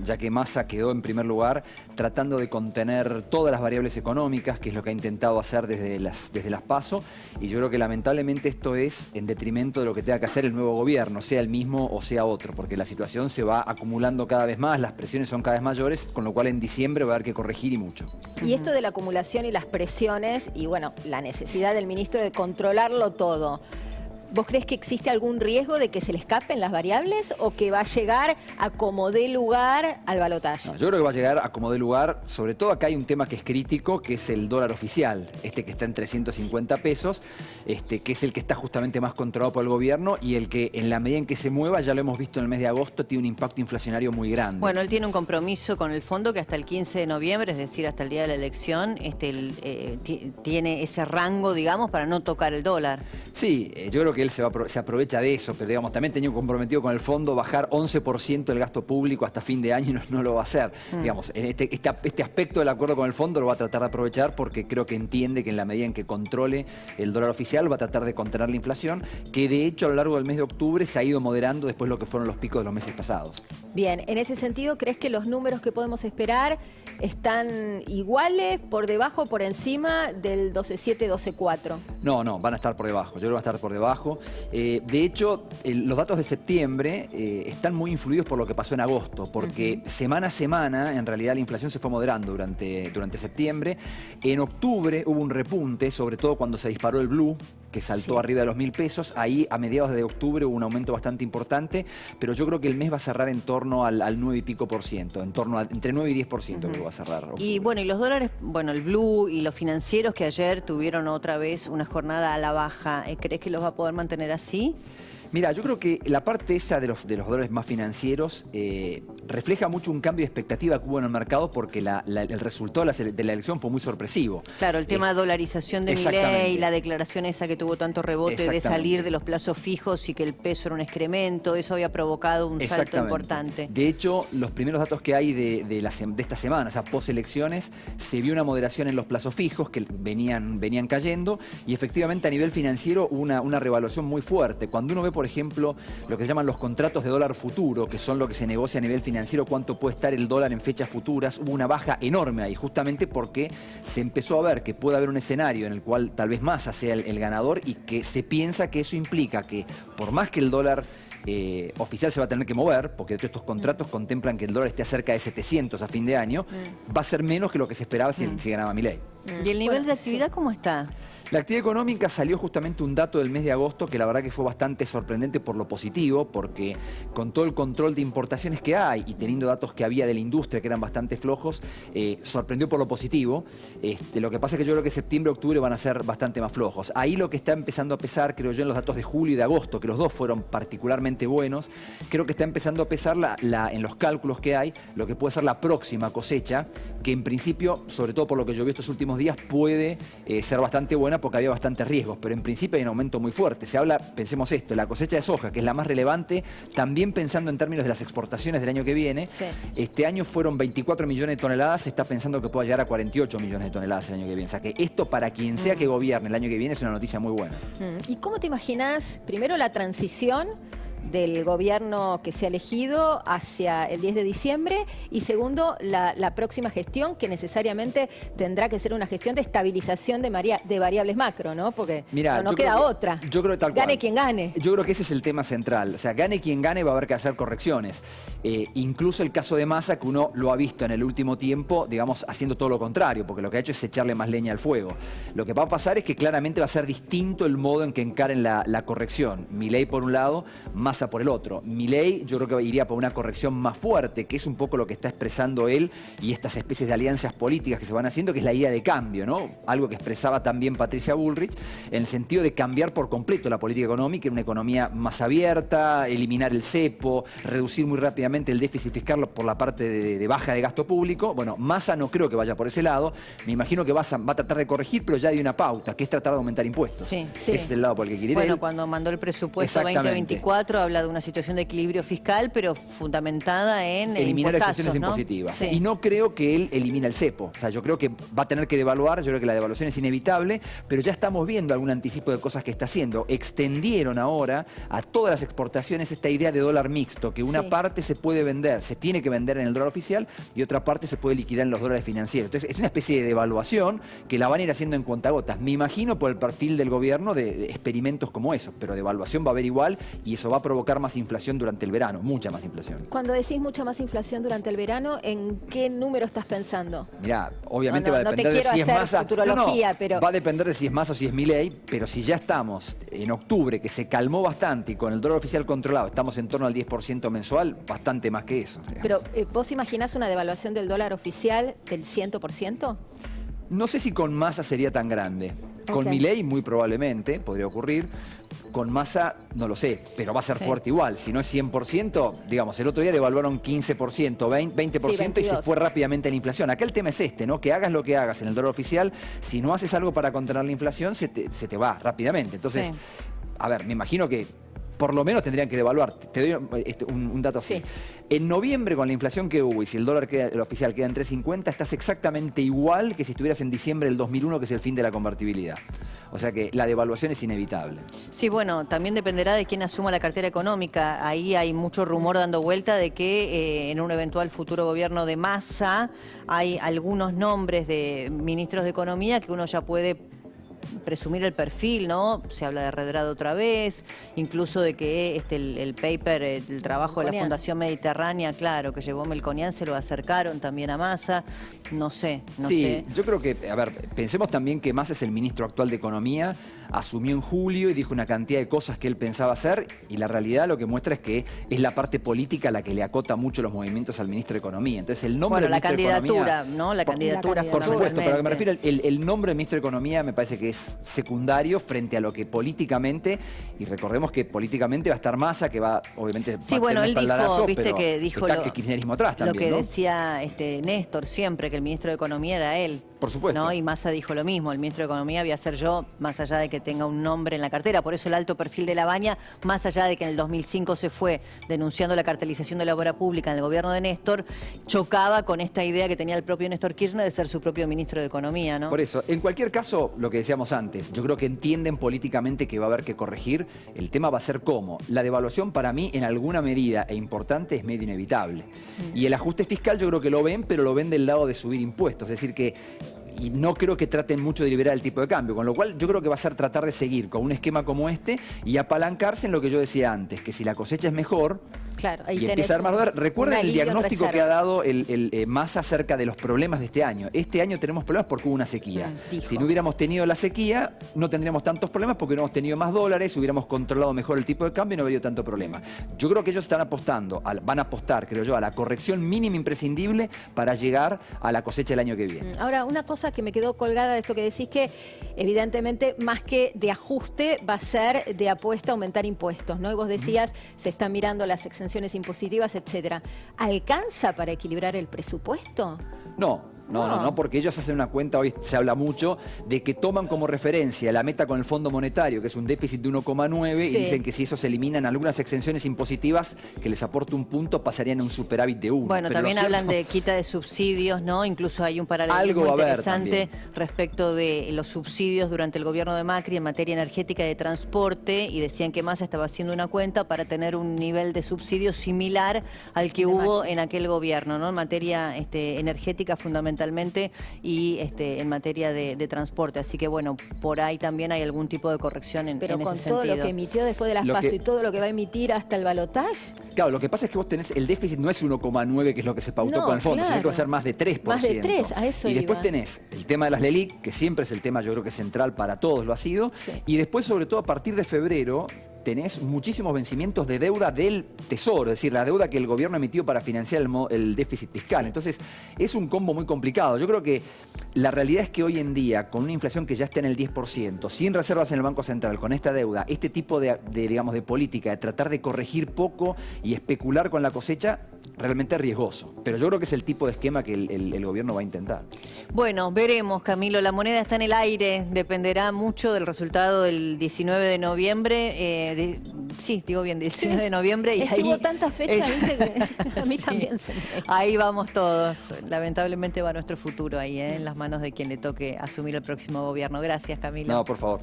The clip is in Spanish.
ya que Massa quedó en primer lugar tratando de contener todas las variables económicas, que es lo que ha intentado hacer desde las PASO, y yo creo que lamentablemente esto es en detrimento de lo que tenga que hacer el nuevo gobierno, sea el mismo o sea otro, porque la situación se va acumulando cada vez más, las presiones son cada vez mayores, con lo cual en diciembre va a haber que corregir y mucho. Y esto de la acumulación y las presiones y bueno, la necesidad del ministro de controlarlo todo, ¿vos crees que existe algún riesgo de que se le escapen las variables o que va a llegar a como dé lugar al balotaje? No, yo creo que va a llegar a como dé lugar. Sobre todo acá hay un tema que es crítico, que es el dólar oficial, que está en 350 pesos, que es el que está justamente más controlado por el gobierno y el que en la medida en que se mueva, ya lo hemos visto en el mes de agosto, tiene un impacto inflacionario muy grande. Bueno, él tiene un compromiso con el fondo que hasta el 15 de noviembre, es decir, hasta el día de la elección, tiene ese rango, digamos, para no tocar el dólar. Sí, yo creo que él se aprovecha de eso, pero digamos, también tenía comprometido con el fondo bajar 11% el gasto público hasta fin de año y no lo va a hacer. Digamos, en este aspecto del acuerdo con el fondo lo va a tratar de aprovechar porque creo que entiende que en la medida en que controle el dólar oficial va a tratar de contener la inflación, que de hecho a lo largo del mes de octubre se ha ido moderando después de lo que fueron los picos de los meses pasados. Bien, en ese sentido, ¿crees que los números que podemos esperar están iguales, por debajo, por encima del 12.7, 12.4? No, van a estar por debajo. Yo creo que va a estar por debajo. De hecho, los datos de septiembre están muy influidos por lo que pasó en agosto, porque semana a semana, en realidad, la inflación se fue moderando durante septiembre. En octubre hubo un repunte, sobre todo cuando se disparó el blue, que saltó arriba de los 1.000 pesos. Ahí, a mediados de octubre, hubo un aumento bastante importante, pero yo creo que el mes va a cerrar en torno al 9 y pico por ciento, entre 9 y 10% creo que va a cerrar. Octubre. Y bueno, y los dólares, bueno, el blue y los financieros que ayer tuvieron otra vez una jornada a la baja, ¿crees que los va a poder mantener así? Mira, yo creo que la parte esa de los dólares más financieros refleja mucho un cambio de expectativa que hubo en el mercado porque el resultado de la elección fue muy sorpresivo. Claro, el tema de dolarización de Milei, la declaración esa que tuvo tanto rebote de salir de los plazos fijos y que el peso era un excremento, eso había provocado un salto importante. De hecho, los primeros datos que hay de esta semana, o sea, post-elecciones, se vio una moderación en los plazos fijos que venían cayendo y efectivamente a nivel financiero hubo una revaluación muy fuerte. Cuando uno ve, por ejemplo, lo que se llaman los contratos de dólar futuro, que son lo que se negocia a nivel financiero, cuánto puede estar el dólar en fechas futuras, hubo una baja enorme ahí, justamente porque se empezó a ver que puede haber un escenario en el cual tal vez Massa sea el ganador y que se piensa que eso implica que por más que el dólar oficial se va a tener que mover, porque de hecho estos contratos contemplan que el dólar esté cerca de 700 a fin de año, va a ser menos que lo que se esperaba si ganaba Milei. ¿Y el nivel de actividad cómo está? La actividad económica salió justamente un dato del mes de agosto que la verdad que fue bastante sorprendente por lo positivo, porque con todo el control de importaciones que hay y teniendo datos que había de la industria que eran bastante flojos, sorprendió por lo positivo. Lo que pasa es que yo creo que septiembre y octubre van a ser bastante más flojos. Ahí lo que está empezando a pesar, creo yo, en los datos de julio y de agosto, que los dos fueron particularmente buenos, creo que está empezando a pesar en los cálculos que hay, lo que puede ser la próxima cosecha, que en principio, sobre todo por lo que yo vi estos últimos días, puede ser bastante buena porque había bastantes riesgos, pero en principio hay un aumento muy fuerte. Se habla, pensemos esto, la cosecha de soja, que es la más relevante, también pensando en términos de las exportaciones del año que viene. Sí. Este año fueron 24 millones de toneladas, se está pensando que pueda llegar a 48 millones de toneladas el año que viene. O sea que esto para quien sea que gobierne el año que viene es una noticia muy buena. ¿Y cómo te imaginas, primero, la transición del gobierno que se ha elegido hacia el 10 de diciembre y segundo, la próxima gestión que necesariamente tendrá que ser una gestión de estabilización de variables macro, ¿no? Porque no queda otra. Yo creo que tal cual. Gane quien gane. Yo creo que ese es el tema central. O sea, gane quien gane va a haber que hacer correcciones. Incluso el caso de Massa, que uno lo ha visto en el último tiempo, digamos, haciendo todo lo contrario, porque lo que ha hecho es echarle más leña al fuego. Lo que va a pasar es que claramente va a ser distinto el modo en que encaren la corrección. Milei por un lado, Massa por el otro. Milei yo creo que iría por una corrección más fuerte, que es un poco lo que está expresando él y estas especies de alianzas políticas que se van haciendo, que es la idea de cambio, ¿no? Algo que expresaba también Patricia Bullrich, en el sentido de cambiar por completo la política económica en una economía más abierta, eliminar el cepo, reducir muy rápidamente el déficit fiscal por la parte de baja de gasto público. Bueno, Massa no creo que vaya por ese lado. Me imagino que va a tratar de corregir, pero ya hay una pauta, que es tratar de aumentar impuestos. Sí. Ese es el lado por el que quiere ir. Bueno, cuando mandó el presupuesto 2024 habla de una situación de equilibrio fiscal, pero fundamentada en eliminar exenciones ¿no? impositivas. Sí. Y no creo que él elimine el cepo. O sea, yo creo que va a tener que devaluar, yo creo que la devaluación es inevitable, pero ya estamos viendo algún anticipo de cosas que está haciendo. Extendieron ahora a todas las exportaciones esta idea de dólar mixto, que una parte se puede vender, se tiene que vender en el dólar oficial y otra parte se puede liquidar en los dólares financieros. Entonces, es una especie de devaluación que la van a ir haciendo en cuentagotas. Me imagino por el perfil del gobierno de experimentos como esos, pero devaluación va a haber igual y eso va a provocar más inflación durante el verano, mucha más inflación. Cuando decís mucha más inflación durante el verano, ¿en qué número estás pensando? Mirá, obviamente va a depender de si es Massa. Pero va a depender de si es Massa o si es Milei, pero si ya estamos en octubre, que se calmó bastante y con el dólar oficial controlado, estamos en torno al 10% mensual, bastante más que eso. Pero, ¿vos imaginás una devaluación del dólar oficial del 100%? No sé si con Massa sería tan grande. Con Milei muy probablemente, podría ocurrir. Con Massa no lo sé, pero va a ser fuerte igual. Si no es 100%, digamos, el otro día devaluaron 15%, 20% y se fue rápidamente la inflación. Acá el tema es este, ¿no? Que hagas lo que hagas en el dólar oficial, si no haces algo para contener la inflación, se te va rápidamente. Entonces, a ver, me imagino que por lo menos tendrían que devaluar. Te doy un dato así. En noviembre, con la inflación que hubo, y si el dólar el oficial queda en 3.50, estás exactamente igual que si estuvieras en diciembre del 2001, que es el fin de la convertibilidad. O sea que la devaluación es inevitable. Sí, bueno, también dependerá de quién asuma la cartera económica. Ahí hay mucho rumor dando vuelta de que en un eventual futuro gobierno de Massa hay algunos nombres de ministros de Economía que uno ya puede presumir el perfil, ¿no? Se habla de Redrado otra vez, incluso de que el paper, el trabajo de la Fundación Mediterránea, claro, que llevó Melconian, se lo acercaron también a Massa, no sé. Sí, yo creo que, a ver, pensemos también que Massa es el ministro actual de Economía, asumió en julio y dijo una cantidad de cosas que él pensaba hacer y la realidad lo que muestra es que es la parte política la que le acota mucho los movimientos al ministro de Economía. Entonces el nombre del ministro de Economía... ¿no? La candidatura, por supuesto, pero a lo que me refiero, el nombre del ministro de Economía me parece que es secundario frente a lo que políticamente, y recordemos que políticamente va a estar Massa, que va, obviamente, sí, bueno, él dijo, viste que dijo está el kirchnerismo atrás también, lo que ¿no? decía Néstor siempre, que el ministro de Economía era él. Por supuesto. ¿No? Y Massa dijo lo mismo, el ministro de Economía voy a ser yo, más allá de que tenga un nombre en la cartera. Por eso el alto perfil de Labaña, más allá de que en el 2005 se fue denunciando la cartelización de la obra pública en el gobierno de Néstor, chocaba con esta idea que tenía el propio Néstor Kirchner de ser su propio ministro de Economía, ¿no? Por eso, en cualquier caso, lo que decíamos antes, yo creo que entienden políticamente que va a haber que corregir. El tema va a ser cómo. La devaluación para mí, en alguna medida e importante, es medio inevitable. Y el ajuste fiscal yo creo que lo ven, pero lo ven del lado de subir impuestos. Es decir que... Y no creo que traten mucho de liberar el tipo de cambio, con lo cual yo creo que va a ser tratar de seguir con un esquema como este y apalancarse en lo que yo decía antes, que si la cosecha es mejor, claro, ahí y empieza a dar más dólares. Recuerden el diagnóstico que ha dado el Massa acerca de los problemas de este año. Este año tenemos problemas porque hubo una sequía. Si no hubiéramos tenido la sequía, no tendríamos tantos problemas porque no hemos tenido más dólares, hubiéramos controlado mejor el tipo de cambio y no habría tanto problema. Yo creo que ellos están apostando, van a apostar, creo yo, a la corrección mínima imprescindible para llegar a la cosecha del año que viene. Ahora, una cosa que me quedó colgada de esto que decís, que evidentemente más que de ajuste va a ser de apuesta a aumentar impuestos, ¿no? Y vos decías, se están mirando las exenciones impositivas, etcétera. ¿Alcanza para equilibrar el presupuesto? No, porque ellos hacen una cuenta, hoy se habla mucho, de que toman como referencia la meta con el Fondo Monetario, que es un déficit de 1,9, y dicen que si eso se eliminan algunas exenciones impositivas que les aporta un punto, pasarían a un superávit de 1. Bueno, también hablan de quita de subsidios, ¿no? Incluso hay un paralelismo interesante respecto de los subsidios durante el gobierno de Macri en materia energética y de transporte, y decían que Massa estaba haciendo una cuenta para tener un nivel de subsidio similar al que hubo en aquel gobierno, ¿no? En materia energética fundamentalmente y en materia de transporte. Así que bueno, por ahí también hay algún tipo de corrección en ese sentido. Pero con todo lo que emitió después de las PASO y todo lo que va a emitir hasta el balotaje. Claro, lo que pasa es que vos tenés, el déficit no es 1,9, que es lo que se pautó con el fondo, sino que va a ser más de 3%. Más de 3, a eso y después tenés el tema de las LELIC, que siempre es el tema, yo creo que central para todos, lo ha sido. Y después, sobre todo, a partir de febrero, tenés muchísimos vencimientos de deuda del Tesoro, es decir, la deuda que el gobierno emitió para financiar el déficit fiscal. Entonces, es un combo muy complicado. Yo creo que la realidad es que hoy en día, con una inflación que ya está en el 10%, sin reservas en el Banco Central, con esta deuda, este tipo digamos, de política, de tratar de corregir poco y especular con la cosecha, realmente riesgoso. Pero yo creo que es el tipo de esquema que el gobierno va a intentar. Bueno, veremos, Camilo. La moneda está en el aire. Dependerá mucho del resultado del 19 de noviembre. Sí, digo bien, 19 de noviembre. Es que hubo tantas fechas, ¿viste? Que a mí Sí. también se me... Ahí vamos todos. Lamentablemente va nuestro futuro ahí, en las manos de quien le toque asumir el próximo gobierno. Gracias, Camilo. No, por favor.